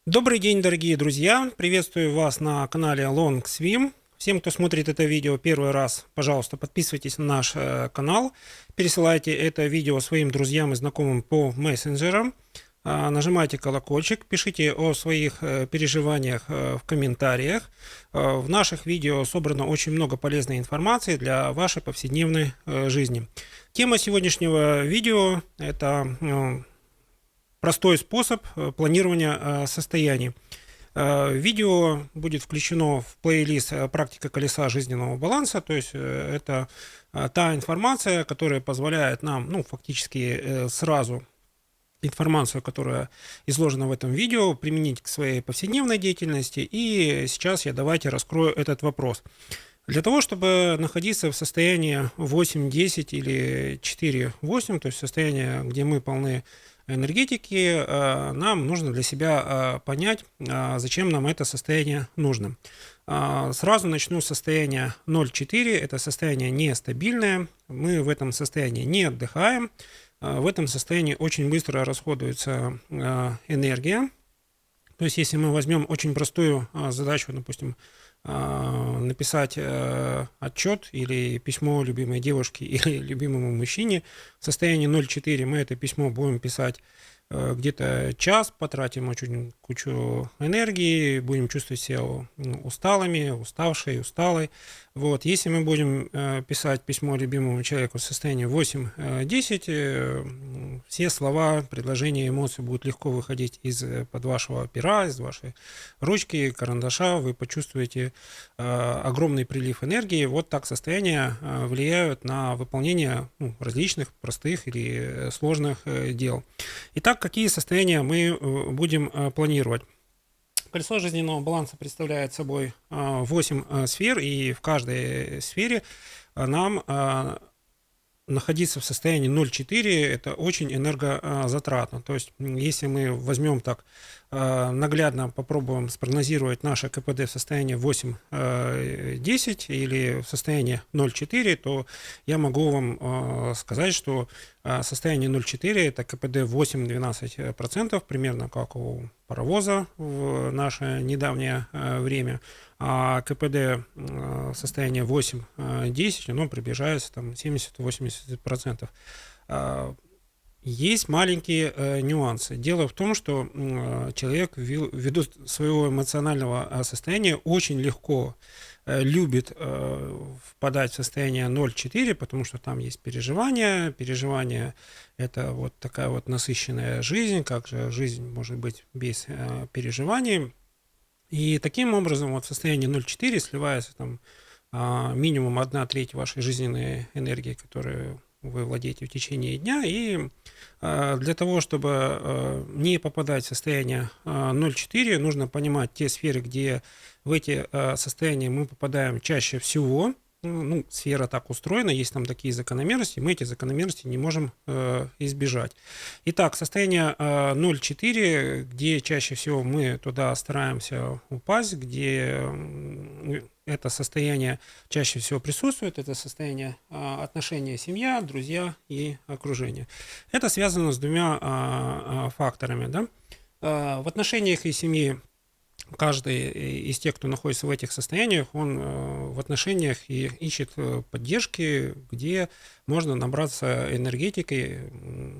Добрый день, дорогие друзья! Приветствую вас на канале Long Swim. Всем, кто смотрит это видео первый раз, пожалуйста, подписывайтесь на наш канал, пересылайте это видео своим друзьям и знакомым по мессенджерам, нажимайте колокольчик, пишите о своих переживаниях в комментариях. В наших видео собрано очень много полезной информации для вашей повседневной жизни. Тема сегодняшнего видео – это простой способ планирования состояний. Видео будет включено в плейлист «Практика колеса жизненного баланса», то есть это та информация, которая позволяет нам, фактически сразу информацию, которая изложена в этом видео, применить к своей повседневной деятельности. И сейчас я давайте раскрою этот вопрос. Для того, чтобы находиться в состоянии 8-10 или 4-8, то есть состояние, где мы полны энергетики, нам нужно для себя понять, зачем нам это состояние нужно. Сразу начну с состояния 0,4. Это состояние нестабильное. Мы в этом состоянии не отдыхаем. В этом состоянии очень быстро расходуется энергия. То есть, если мы возьмем очень простую задачу, допустим, написать отчет или письмо любимой девушке или любимому мужчине в состоянии 0,4, мы это письмо будем писать где-то час, потратим очень кучу энергии, будем чувствовать себя усталыми, уставшей, усталой. Вот. Если мы будем писать письмо любимому человеку в состоянии 8-10, все слова, предложения, эмоции будут легко выходить из-под вашего пера, из вашей ручки, карандаша, вы почувствуете огромный прилив энергии. Вот так состояния влияют на выполнение различных простых или сложных дел. Итак, какие состояния мы будем планировать? Колесо жизненного баланса представляет собой 8 сфер, и в каждой сфере нам находиться в состоянии 0,4 это очень энергозатратно. То есть, если мы возьмем так, наглядно попробуем спрогнозировать наше КПД в состоянии 8-10 или в состоянии 0,4, то я могу вам сказать, что состояние 0,4 это КПД 8-12%, примерно как у паровоза в наше недавнее время. А КПД состояние 8-10, оно приближается там 70-80%. Есть маленькие нюансы. Дело в том, что человек ввиду своего эмоционального состояния очень легко любит впадать в состояние 0,4, потому что там есть переживания. Переживания – это вот такая вот насыщенная жизнь. Как же жизнь может быть без переживаний? И таким образом вот в состоянии 0,4 сливается там минимум 1/3 вашей жизненной энергии, которую вы владеете в течение дня. И для того, чтобы не попадать в состояние 0,4, нужно понимать те сферы, где в эти состояния мы попадаем чаще всего. Сфера так устроена, есть там такие закономерности, мы эти закономерности не можем избежать. Итак, состояние 0,4, где чаще всего мы туда стараемся упасть, где это состояние чаще всего присутствует, это состояние отношения семья, друзья и окружение. Это связано с двумя факторами. Да? В отношениях и семьи каждый из тех, кто находится в этих состояниях, он в отношениях и ищет поддержки, где можно набраться энергетикой,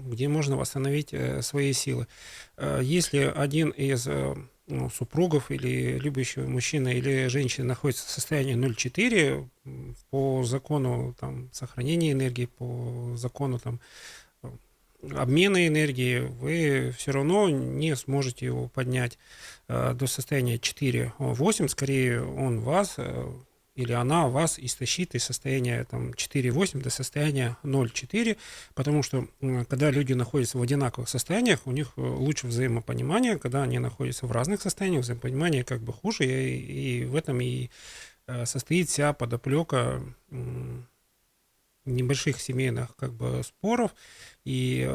где можно восстановить свои силы. Если один из супругов или любящего мужчина или женщина находится в состоянии 0,4, по закону сохранения энергии, по закону обмена энергии, вы все равно не сможете его поднять до состояния 4-8, скорее он вас или она вас истощит из состояния 4-8 до состояния 0,4, потому что когда люди находятся в одинаковых состояниях, у них лучше взаимопонимание, когда они находятся в разных состояниях, взаимопонимание как бы хуже, и в этом и состоит вся подоплека небольших семейных споров и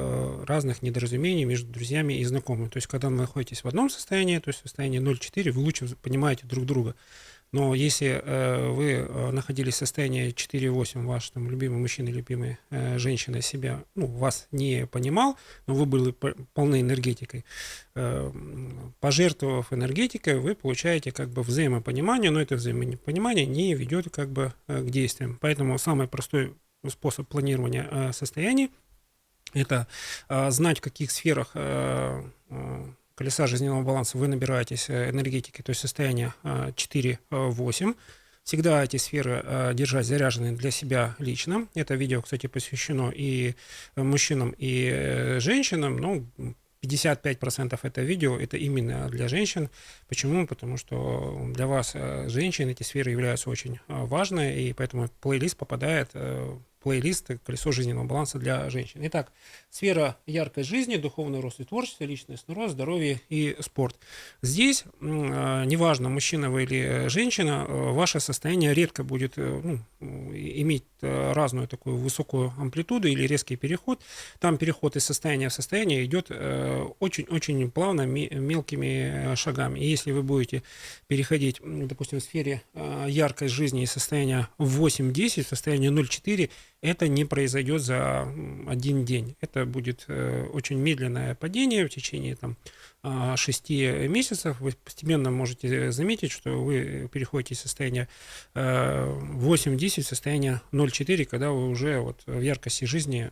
разных недоразумений между друзьями и знакомыми. То есть, когда вы находитесь в одном состоянии, то есть в состоянии 0,4, вы лучше понимаете друг друга. Но если вы находились в состоянии 4,8, ваш там любимый мужчина, любимая женщина себя, ну, вас не понимал, но вы были полны энергетикой, пожертвовав энергетикой, вы получаете как бы взаимопонимание, но это взаимопонимание не ведет как бы к действиям. Поэтому самый простой способ планирования состояний — это знать, в каких сферах колеса жизненного баланса вы набираетесь энергетики, то есть состояние 4-8. Всегда эти сферы держать заряженные для себя лично. Это видео, кстати, посвящено и мужчинам, и женщинам. Ну, 55% это видео, это именно для женщин. Почему? Потому что для вас, женщин, эти сферы являются очень важны, и поэтому плейлист попадает плейлист «Колесо жизненного баланса» для женщин. Итак, сфера яркой жизни, духовный рост и творчество, личностный рост, здоровье и спорт. Здесь, неважно, мужчина вы или женщина, ваше состояние редко будет иметь разную такую высокую амплитуду или резкий переход. Там переход из состояния в состояние идет очень-очень плавно, мелкими шагами. И если вы будете переходить, допустим, в сфере яркой жизни из состояния 8-10 в состояние 0,4, это не произойдет за один день. Это будет очень медленное падение в течение 6 месяцев. Вы постепенно можете заметить, что вы переходите из состояния 8-10 в состояние 0,4, когда вы уже вот в яркости жизни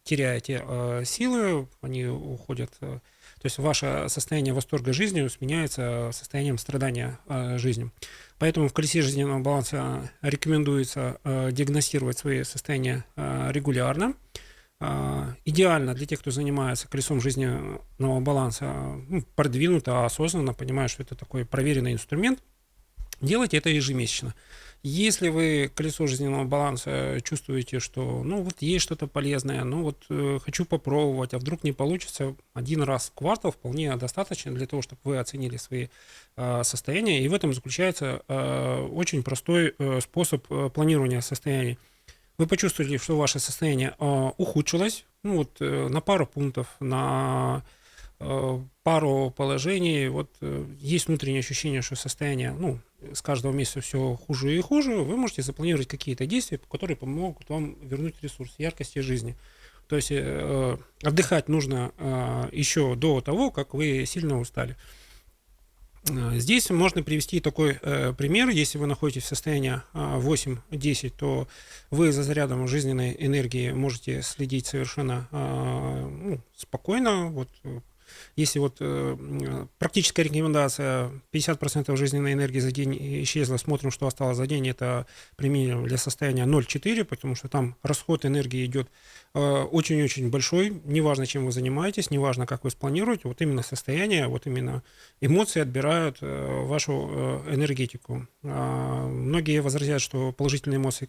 теряете силы, они уходят. То есть ваше состояние восторга жизнью сменяется состоянием страдания жизнью. Поэтому в колесе жизненного баланса рекомендуется диагностировать свои состояния регулярно. Идеально для тех, кто занимается колесом жизненного баланса, продвинуто, осознанно, понимая, что это такой проверенный инструмент, делайте это ежемесячно. Если вы колесо жизненного баланса чувствуете, что вот есть что-то полезное, хочу попробовать, а вдруг не получится, один раз в квартал вполне достаточно для того, чтобы вы оценили свои состояния. И в этом заключается очень простой способ планирования состояний. Вы почувствовали, что ваше состояние ухудшилось, на пару пунктов, на пару положений. Есть внутреннее ощущение, что состояние, с каждого месяца все хуже и хуже. Вы можете запланировать какие-то действия, которые помогут вам вернуть ресурс яркости жизни. То есть отдыхать нужно еще до того, как вы сильно устали. Здесь можно привести такой пример. Если вы находитесь в состоянии 8-10, то вы за зарядом жизненной энергии можете следить совершенно спокойно. Если практическая рекомендация 50% жизненной энергии за день исчезла, смотрим, что осталось за день, это применимо для состояния 0,4, потому что там расход энергии идет очень-очень большой, неважно, чем вы занимаетесь, неважно, как вы спланируете, именно состояние, именно эмоции отбирают вашу энергетику. Многие возразят, что положительные эмоции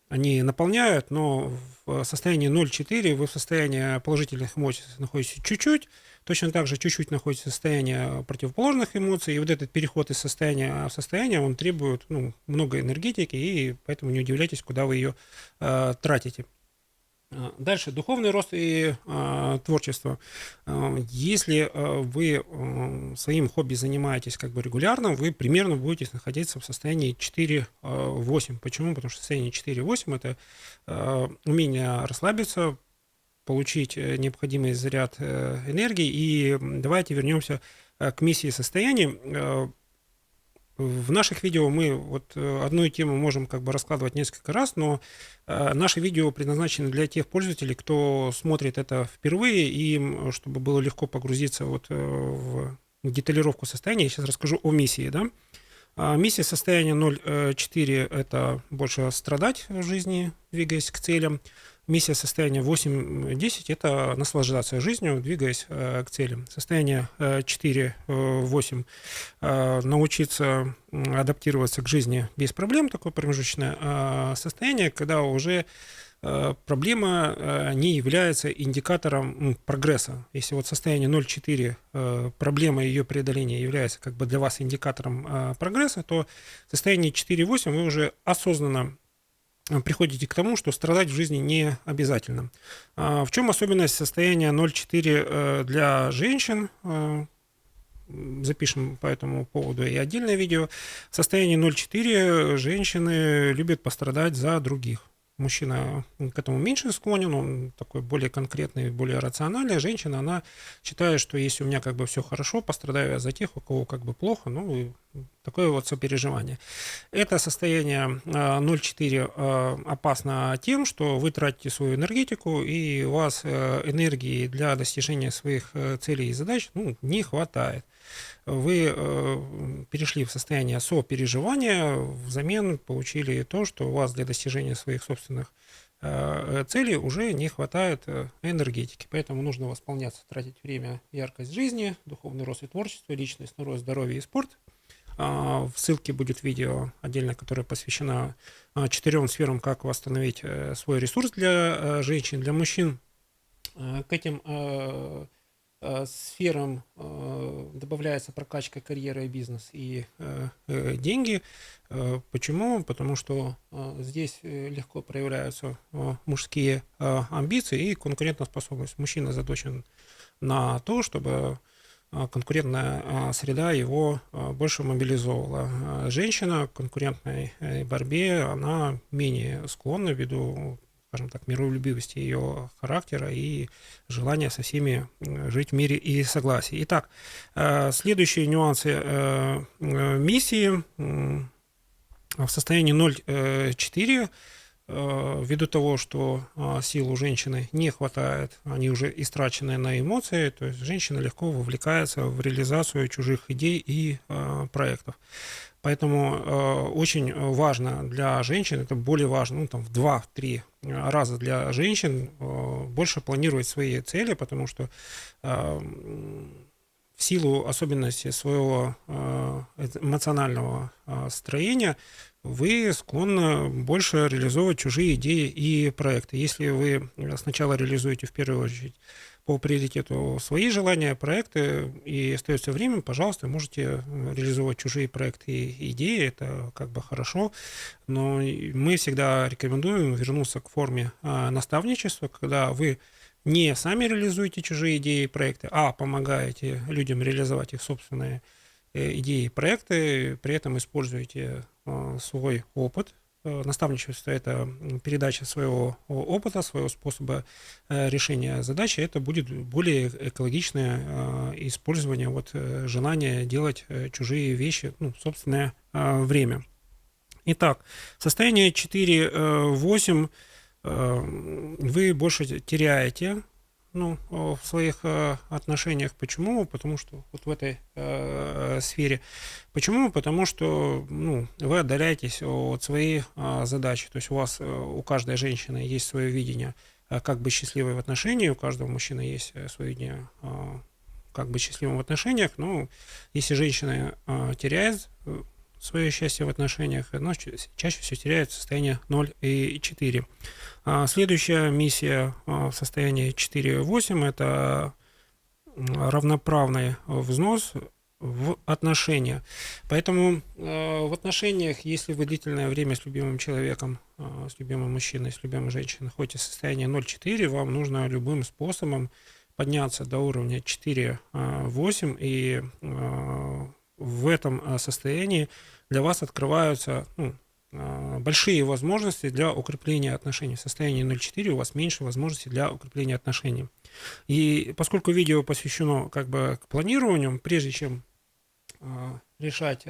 они наполняют, но в состоянии 0,4 вы в состоянии положительных эмоций находитесь чуть-чуть, точно так же чуть-чуть находитесь в состоянии противоположных эмоций, и этот переход из состояния в состояние, он требует много энергетики, и поэтому не удивляйтесь, куда вы ее тратите. Дальше, духовный рост и творчество. Если вы своим хобби занимаетесь регулярно, вы примерно будете находиться в состоянии 4-8. Почему? Потому что состояние 4-8 – это умение расслабиться, получить необходимый заряд энергии. И давайте вернемся к миссии состояний. В наших видео мы одну тему можем раскладывать несколько раз, но наши видео предназначены для тех пользователей, кто смотрит это впервые, и им, чтобы было легко погрузиться в деталировку состояния, я сейчас расскажу о миссии. Миссия состояния 0,4 – это больше страдать в жизни, двигаясь к целям. Миссия состояния 8-10 – это наслаждаться жизнью, двигаясь к целям. Состояние 4-8 – научиться адаптироваться к жизни без проблем, такое промежуточное состояние, когда уже проблема не является индикатором прогресса. Если состояние 0,4, проблема ее преодоления является для вас индикатором прогресса, то в состоянии 4,8 вы уже осознанно приходите к тому, что страдать в жизни не обязательно. В чем особенность состояния 0,4 для женщин? запишем по этому поводу и отдельное видео. В состоянии 0,4 женщины любят пострадать за других. Мужчина к этому меньше склонен, он такой более конкретный, более рациональный. Женщина, она считает, что если у меня как бы все хорошо, пострадаю я за тех, у кого как бы плохо, ну, и такое вот сопереживание. Это состояние 0,4 опасно тем, что вы тратите свою энергетику, и у вас энергии для достижения своих целей и задач, ну, не хватает. Вы перешли в состояние сопереживания, взамен получили то, что у вас для достижения своих собственных целей уже не хватает энергетики. Поэтому нужно восполняться, тратить время, яркость жизни, духовный рост и творчество, личностный рост, здоровье и спорт. В ссылке будет видео отдельно, которое посвящено 4 сферам, как восстановить свой ресурс для женщин, для мужчин. К этим сферам добавляется прокачка карьеры, бизнес и деньги. Почему? Потому что здесь легко проявляются мужские амбиции и конкурентоспособность. Мужчина заточен на то, чтобы конкурентная среда его больше мобилизовала. Женщина в конкурентной борьбе, она менее склонна ввиду, скажем так, миролюбивости ее характера и желания со всеми жить в мире и согласии. Итак, следующие нюансы миссии в состоянии 0,4. Ввиду того, что сил у женщины не хватает, они уже истрачены на эмоции, то есть женщина легко вовлекается в реализацию чужих идей и проектов. Поэтому очень важно для женщин, это более важно, ну, там, в 2-3 раза для женщин больше планировать свои цели, потому что в силу особенностей своего эмоционального строения вы склонны больше реализовывать чужие идеи и проекты. Если вы сначала реализуете в первую очередь по приоритету свои желания, проекты, и остается время, пожалуйста, можете реализовывать чужие проекты и идеи, это как бы хорошо, но мы всегда рекомендуем вернуться к форме наставничества, когда вы не сами реализуете чужие идеи и проекты, а помогаете людям реализовать их собственные идеи и проекты, при этом используете свой опыт. Наставничество – это передача своего опыта, своего способа решения задачи. Это будет более экологичное использование желания делать чужие вещи, ну, в собственное время. Итак, состояние 4-8 вы больше теряете, ну, в своих отношениях. Почему? Потому что вот в этой сфере. Почему? Потому что, ну, вы отдаляетесь от своей задачи. То есть у каждой женщины есть свое видение, как быть счастливой в отношениях, у каждого мужчины есть свое видение, как быть счастливым в отношениях. Но если женщина теряет свое счастье в отношениях, но чаще всего теряет состояние 0,4. Следующая миссия в состоянии 4,8 – это равноправный взнос в отношения. Поэтому в отношениях, если вы длительное время с любимым человеком, с любимым мужчиной, с любимой женщиной находитесь в состоянии 0,4, вам нужно любым способом подняться до уровня 4,8, и в этом состоянии для вас открываются, ну, большие возможности для укрепления отношений. В состоянии 0,4 у вас меньше возможностей для укрепления отношений. И поскольку видео посвящено как бы к планированию, прежде чем решать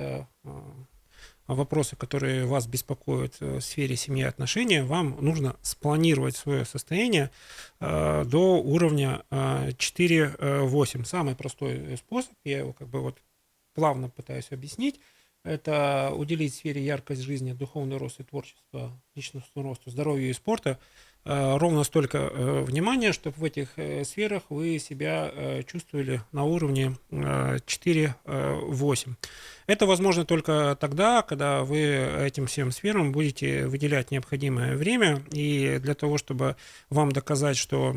вопросы, которые вас беспокоят в сфере семьи и отношений, вам нужно спланировать свое состояние до уровня 4,8. Самый простой способ, я его как бы вот плавно пытаюсь объяснить, это уделить сфере яркость жизни, духовный рост и творчество, личностному росту, здоровью и спорта ровно столько внимания, чтобы в этих сферах вы себя чувствовали на уровне 4,8. Это возможно только тогда, когда вы этим всем сферам будете выделять необходимое время, и для того, чтобы вам доказать, что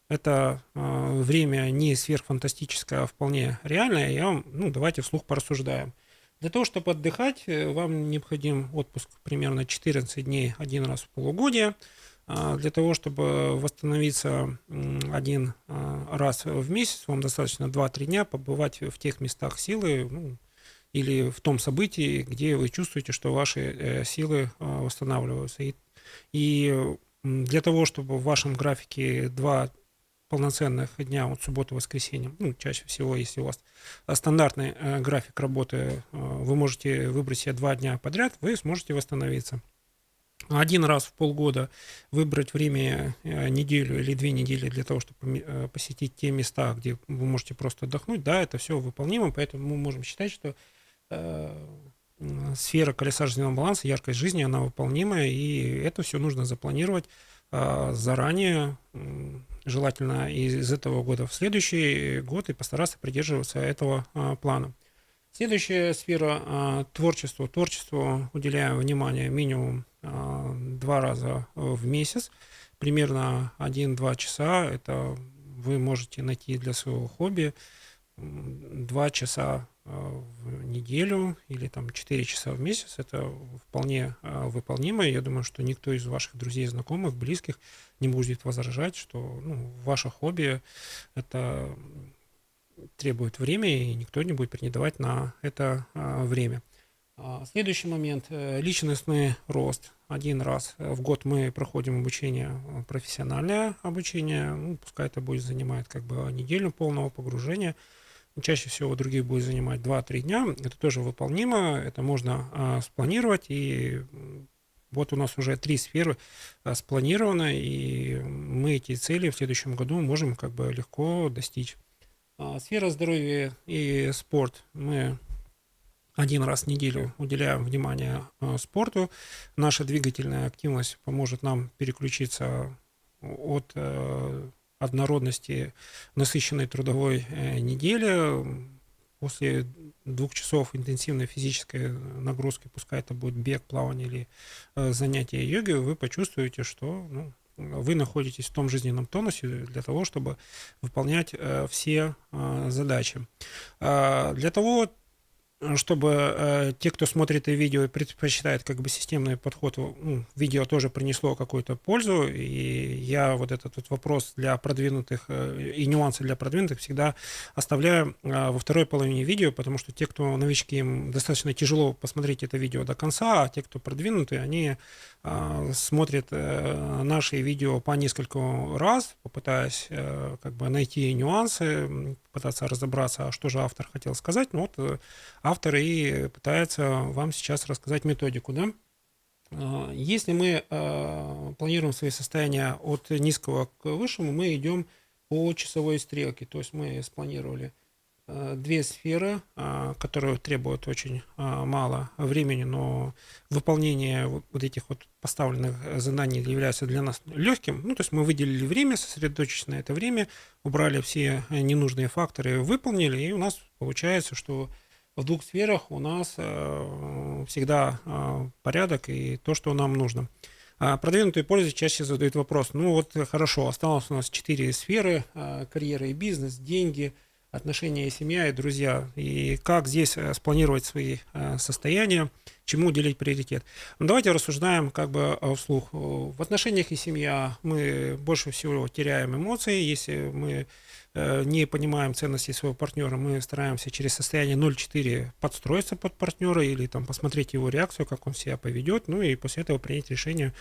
это время не сверхфантастическое, а вполне реальное, давайте вслух порассуждаем. Для того, чтобы отдыхать, вам необходим отпуск примерно 14 дней один раз в полугодие. Для того, чтобы восстановиться один раз в месяц, вам достаточно 2-3 дня побывать в тех местах силы, ну, или в том событии, где вы чувствуете, что ваши силы восстанавливаются. И для того, чтобы в вашем графике 2 полноценных дня, вот суббота, воскресенье, ну, чаще всего, если у вас стандартный график работы, вы можете выбрать себе 2 дня подряд, вы сможете восстановиться. Один раз в полгода выбрать время, неделю или 2 недели для того, чтобы посетить те места, где вы можете просто отдохнуть, да, это все выполнимо, поэтому мы можем считать, что сфера колеса жизненного баланса, яркость жизни, она выполнима, и это все нужно запланировать заранее, желательно из этого года в следующий год, и постараться придерживаться этого плана. Следующая сфера творчество. Творчеству уделяем внимание минимум 2 раза в месяц, примерно 1-2 часа. Это вы можете найти для своего хобби 2 часа в неделю или там 4 часа в месяц. Это вполне выполнимо. Я думаю, что никто из ваших друзей, знакомых, близких не будет возражать, что ваше хобби это требует время, и никто не будет претендовать на это время. Следующий момент – личностный рост. 1 раз в год мы проходим обучение, профессиональное обучение, пускай это будет занимать как бы неделю полного погружения. Чаще всего других будет занимать 2-3 дня. Это тоже выполнимо, это можно спланировать. И вот у нас уже 3 сферы спланированы, и мы эти цели в следующем году можем как бы легко достичь. Сфера здоровья и спорт. Мы 1 раз в неделю уделяем внимание спорту. Наша двигательная активность поможет нам переключиться от однородности насыщенной трудовой недели. После 2 часов интенсивной физической нагрузки, пускай это будет бег, плавание или занятие йогой, вы почувствуете, что вы находитесь в том жизненном тонусе для того, чтобы выполнять все задачи. Для того, чтобы те, кто смотрит это видео и предпочитает как бы системный подход, видео тоже принесло какую-то пользу, и я вот этот вот вопрос для продвинутых и нюансы для продвинутых всегда оставляю во второй половине видео, потому что те, кто новички, им достаточно тяжело посмотреть это видео до конца, а те, кто продвинутые, они смотрят наши видео по нескольку раз, попытаясь как бы найти нюансы, пытаться разобраться, что же автор хотел сказать. Автор и пытается вам сейчас рассказать методику, да? Если мы планируем свои состояния от низкого к высшему, мы идем по часовой стрелке. То есть мы спланировали 2 сферы, которые требуют очень мало времени, но выполнение вот этих вот поставленных заданий является для нас легким. То есть мы выделили время, сосредоточились на это время, убрали все ненужные факторы, выполнили, и у нас получается, что в 2 сферах у нас всегда порядок и то, что нам нужно. Продвинутые пользователи чаще задают вопрос: хорошо, осталось у нас 4 сферы: карьера и бизнес, деньги, отношения, семья и друзья. И как здесь спланировать свои состояния, чему уделить приоритет? Давайте рассуждаем как бы вслух. В отношениях и семья мы больше всего теряем эмоции. Если мы не понимаем ценности своего партнера, мы стараемся через состояние 0,4 подстроиться под партнера или там посмотреть его реакцию, как он себя поведет, и после этого принять решение,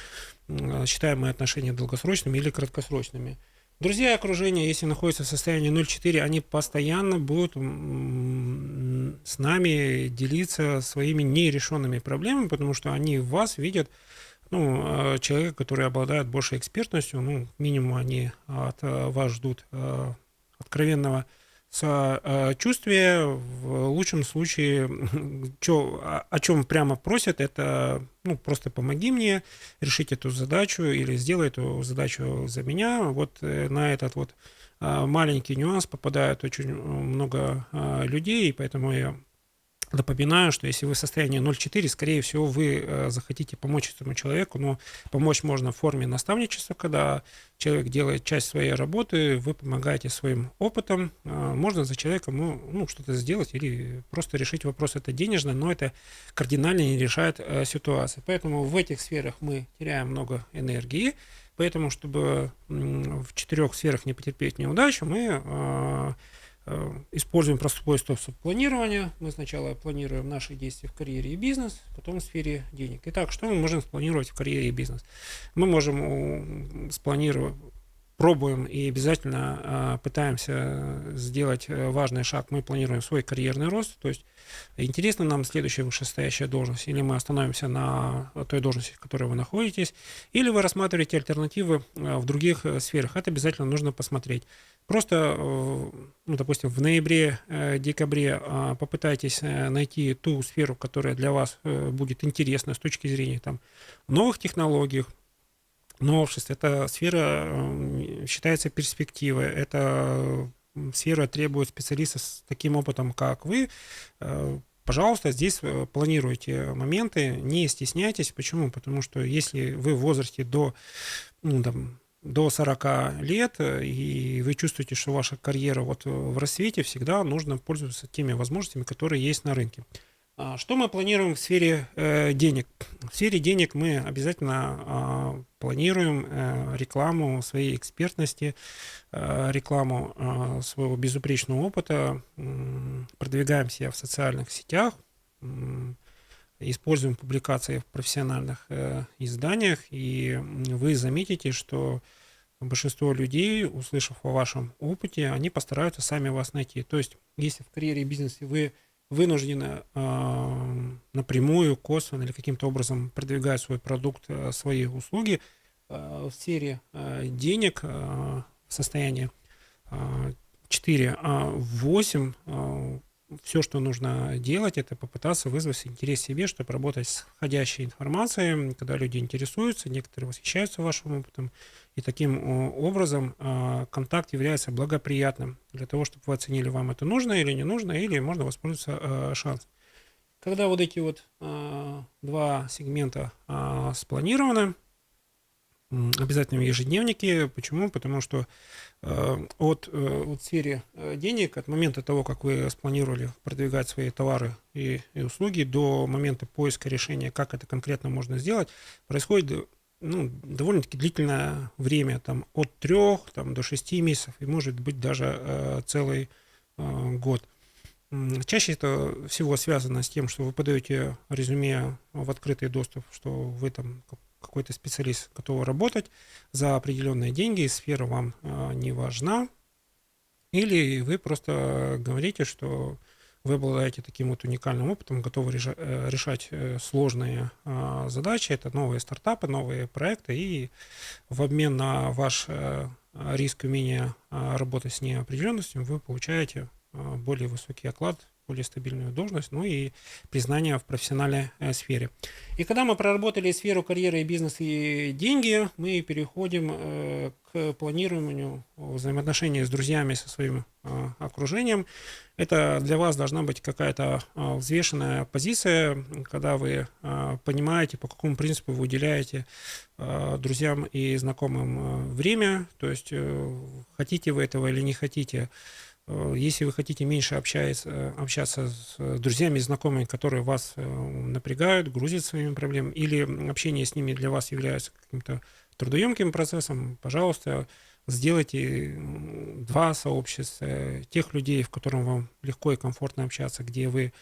считаем мы отношения долгосрочными или краткосрочными. Друзья и окружение, если находятся в состоянии 0,4, они постоянно будут с нами делиться своими нерешенными проблемами, потому что они в вас видят человека, который обладает большей экспертностью, минимум они от вас ждут откровенного сочувствия. В лучшем случае, о чем прямо просят, это просто помоги мне решить эту задачу или сделай эту задачу за меня. Вот на этот вот маленький нюанс попадает очень много людей, и поэтому я напоминаю, что если вы в состоянии 0,4, скорее всего, вы захотите помочь этому человеку, но помочь можно в форме наставничества, когда человек делает часть своей работы, вы помогаете своим опытом, можно за человеком что-то сделать или просто решить вопрос, это денежно, но это кардинально не решает ситуацию. Поэтому в этих сферах мы теряем много энергии, Поэтому, чтобы в 4 сферах не потерпеть неудачу, мы используем простой способ планирования. Мы сначала планируем наши действия в карьере и бизнес, потом в сфере денег. Итак, что мы можем спланировать в карьере и бизнес? Мы можем спланировать, пробуем и обязательно пытаемся сделать важный шаг. Мы планируем свой карьерный рост, то есть интересна нам следующая вышестоящая должность, или мы остановимся на той должности, в которой вы находитесь, или вы рассматриваете альтернативы в других сферах. Это обязательно нужно посмотреть. Просто, ну, допустим, в ноябре-декабре попытайтесь найти ту сферу, которая для вас будет интересна с точки зрения там, новых технологий, новшеств. Эта сфера считается перспективой. Эта сфера требует специалистов с таким опытом, как вы. Пожалуйста, здесь планируйте моменты, не стесняйтесь. Почему? Потому что если вы в возрасте до 40 лет, и вы чувствуете, что ваша карьера вот в рассвете, всегда нужно пользоваться теми возможностями, которые есть на рынке. Что мы планируем в сфере денег? В сфере денег мы обязательно планируем рекламу своей экспертности, рекламу своего безупречного опыта, продвигаем себя в социальных сетях, используем публикации в профессиональных изданиях, и вы заметите, что большинство людей, услышав о вашем опыте, они постараются сами вас найти. То есть, если в карьере и бизнесе вы вынуждены напрямую, косвенно или каким-то образом продвигать свой продукт, свои услуги в сфере денег в состоянии 4, 8, все, что нужно делать, это попытаться вызвать интерес себе, чтобы работать с входящей информацией, когда люди интересуются, некоторые восхищаются вашим опытом, и таким образом контакт является благоприятным для того, чтобы вы оценили, вам это нужно или не нужно, или можно воспользоваться шансом. Когда вот эти вот 2 сегмента спланированы, обязательно в ежедневнике. Почему? Потому что от сферы денег, от момента того, как вы спланировали продвигать свои товары и услуги, до момента поиска решения, как это конкретно можно сделать, происходит довольно-таки длительное время, там, от 3 до 6 месяцев, и может быть даже целый год. Чаще это всего связано с тем, что вы подаете резюме в открытый доступ, что вы там какой-то специалист готов работать за определенные деньги, сфера вам не важна, или вы просто говорите, что вы обладаете таким вот уникальным опытом, готовы решать сложные задачи, это новые стартапы, новые проекты, и в обмен на ваш риск и умение работать с неопределенностью вы получаете более высокий оклад, более стабильную должность, ну и признание в профессиональной сфере. И когда мы проработали сферу карьеры, бизнес и деньги, мы переходим к планированию взаимоотношений с друзьями, со своим окружением. Это для вас должна быть какая-то взвешенная позиция, когда вы понимаете, по какому принципу вы уделяете друзьям и знакомым время, то есть хотите вы этого или не хотите. Если вы хотите меньше общаться с друзьями и знакомыми, которые вас напрягают, грузят своими проблемами, или общение с ними для вас является каким-то трудоемким процессом, пожалуйста, сделайте 2 сообщества тех людей, в которых вам легко и комфортно общаться, где вы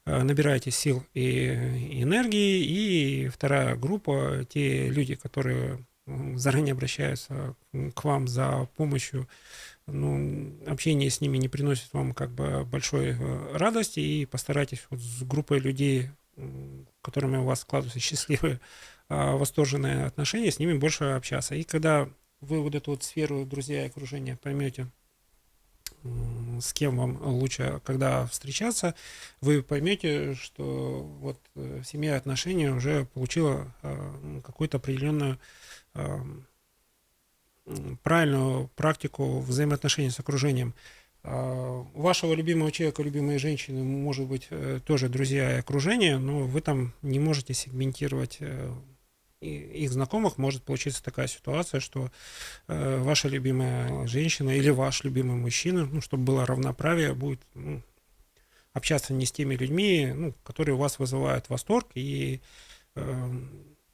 набираете сил и энергии, и 2 группа, те люди, которые заранее обращаются к вам за помощью, общение с ними не приносит вам как бы большой радости, и постарайтесь вот с группой людей, которыми у вас складываются счастливые, восторженные отношения, с ними больше общаться. И когда вы вот эту вот сферу друзья и окружения поймете, с кем вам лучше, когда встречаться, вы поймете, что вот семья и отношения уже получила какую-то определенную правильную практику взаимоотношений с окружением. У вашего любимого человека, любимой женщины, может быть, тоже друзья и окружение, но вы там не можете сегментировать их знакомых. Может получиться такая ситуация, что ваша любимая женщина или ваш любимый мужчина, чтобы было равноправие, будет общаться не с теми людьми, которые у вас вызывают восторг, и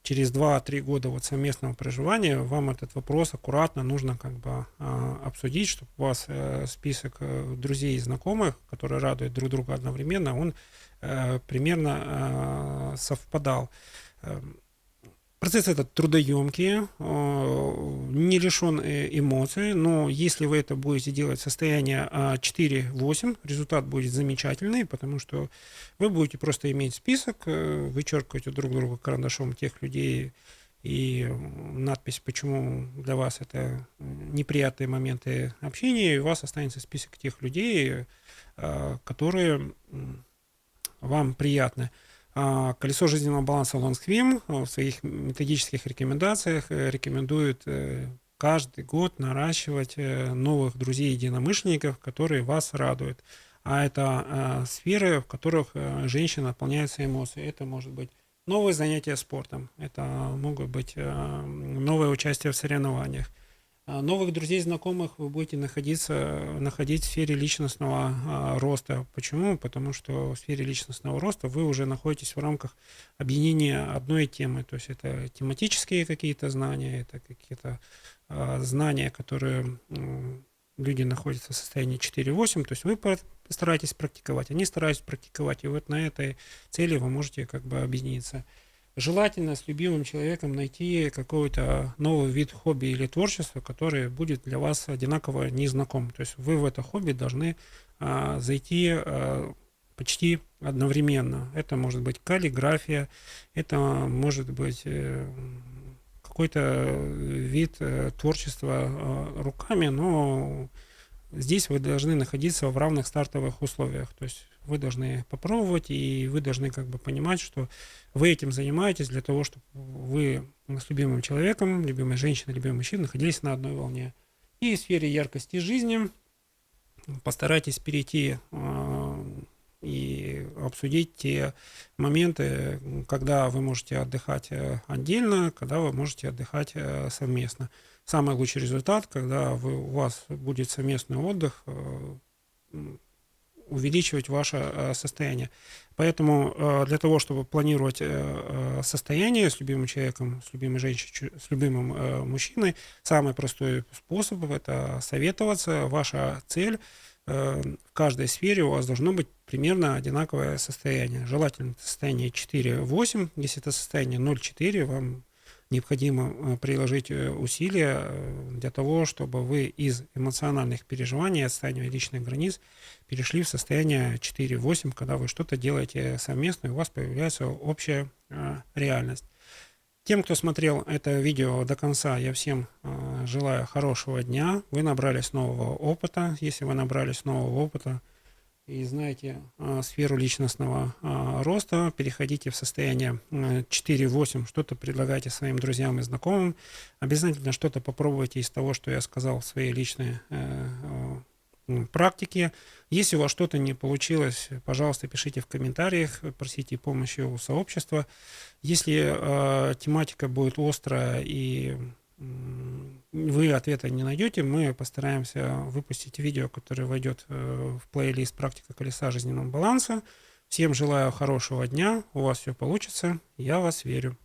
через 2-3 года вот совместного проживания вам этот вопрос аккуратно нужно как бы обсудить, чтобы у вас список друзей и знакомых, которые радуют друг друга одновременно, он примерно совпадал. Процесс этот трудоемкий, не лишен эмоций, но если вы это будете делать в состоянии 4-8, результат будет замечательный, потому что вы будете просто иметь список, вычеркиваете друг друга карандашом тех людей и надпись, почему для вас это неприятные моменты общения, и у вас останется список тех людей, которые вам приятны. Колесо жизненного баланса Longswim в своих методических рекомендациях рекомендует каждый год наращивать новых друзей-единомышленников, которые вас радуют. А это сферы, в которых женщина наполняется эмоциями. Это может быть новые занятия спортом, это могут быть новое участие в соревнованиях. Новых друзей, знакомых вы будете находить в сфере личностного роста. Почему? Потому что в сфере личностного роста вы уже находитесь в рамках объединения одной темы. То есть это тематические какие-то знания, это какие-то знания, которые люди находятся в состоянии 4-8. То есть вы стараетесь практиковать, они стараются практиковать. И вот на этой цели вы можете как бы объединиться. Желательно с любимым человеком найти какой-то новый вид хобби или творчества, который будет для вас одинаково незнаком. То есть вы в это хобби должны зайти почти одновременно. Это может быть каллиграфия, это может быть какой-то вид творчества руками, но здесь вы должны находиться в равных стартовых условиях. То есть вы должны попробовать, и вы должны как бы понимать, что вы этим занимаетесь для того, чтобы вы с любимым человеком, любимой женщиной, любимым мужчиной находились на одной волне. И в сфере яркости жизни постарайтесь перейти и обсудить те моменты, когда вы можете отдыхать отдельно, когда вы можете отдыхать совместно. Самый лучший результат, когда у вас будет совместный отдых, увеличивать ваше состояние. Поэтому для того, чтобы планировать состояние с любимым человеком, с любимой женщиной, с любимым мужчиной, самый простой способ – это советоваться. Ваша цель в каждой сфере у вас должно быть примерно одинаковое состояние. Желательно состояние 4-8. Если это состояние 0-4, вам необходимо приложить усилия для того, чтобы вы из эмоциональных переживаний, отстаивания личных границ, перешли в состояние 4-8, когда вы что-то делаете совместно, и у вас появляется общая реальность. Тем, кто смотрел это видео до конца, я всем желаю хорошего дня. Вы набрались нового опыта. Если вы набрались нового опыта и знаете сферу личностного роста, переходите в состояние 4-8, что-то предлагайте своим друзьям и знакомым. Обязательно что-то попробуйте из того, что я сказал в своей личной практике. Если у вас что-то не получилось, пожалуйста, пишите в комментариях, просите помощи у сообщества. Если тематика будет острая и вы ответа не найдете, мы постараемся выпустить видео, которое войдет в плейлист «Практика колеса жизненного баланса». Всем желаю хорошего дня, у вас все получится, я в вас верю.